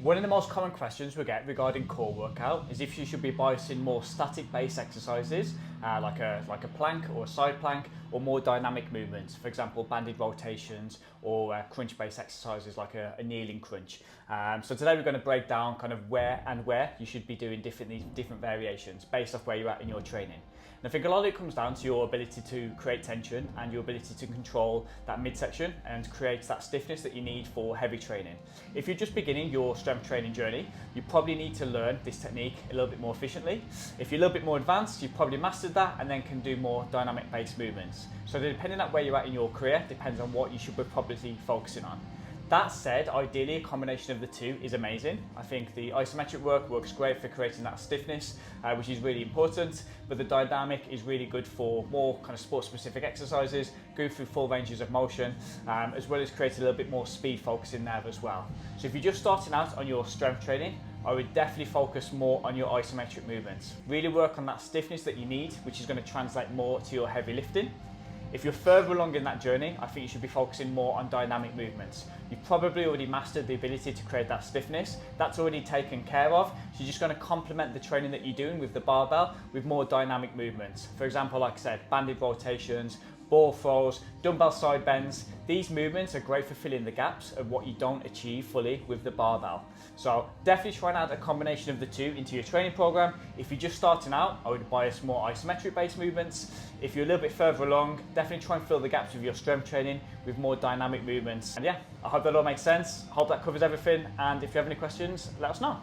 One of the most common questions we get regarding core workout is if you should be biasing more static based exercises like a plank or a side plank, or more dynamic movements, for example banded rotations or crunch based exercises like a kneeling crunch. So today we're going to break down kind of where you should be doing different variations based off where you're at in your training. And I think a lot of it comes down to your ability to create tension and your ability to control that midsection and create that stiffness that you need for heavy training. If you're just beginning your strength training journey, you probably need to learn this technique a little bit more efficiently. If you're a little bit more advanced, you've probably mastered that and then can do more dynamic based movements. So depending on where you're at in your career, depends on what you should be probably focusing on. That said, ideally a combination of the two is amazing. I think the isometric work works great for creating that stiffness, which is really important, but the dynamic is really good for more kind of sport specific exercises, go through full ranges of motion, as well as create a little bit more speed focus in there as well. So if you're just starting out on your strength training, I would definitely focus more on your isometric movements. Really work on that stiffness that you need, which is going to translate more to your heavy lifting. If you're further along in that journey, I think you should be focusing more on dynamic movements. You've probably already mastered the ability to create that stiffness. That's already taken care of. So you're just going to complement the training that you're doing with the barbell with more dynamic movements. For example, like I said, banded rotations, ball throws, dumbbell side bends. These movements are great for filling the gaps of what you don't achieve fully with the barbell. So definitely try and add a combination of the two into your training program. If you're just starting out, I would bias more isometric based movements. If you're a little bit further along, definitely try and fill the gaps with your strength training with more dynamic movements. And yeah, I hope that all makes sense. I hope that covers everything. And if you have any questions, let us know.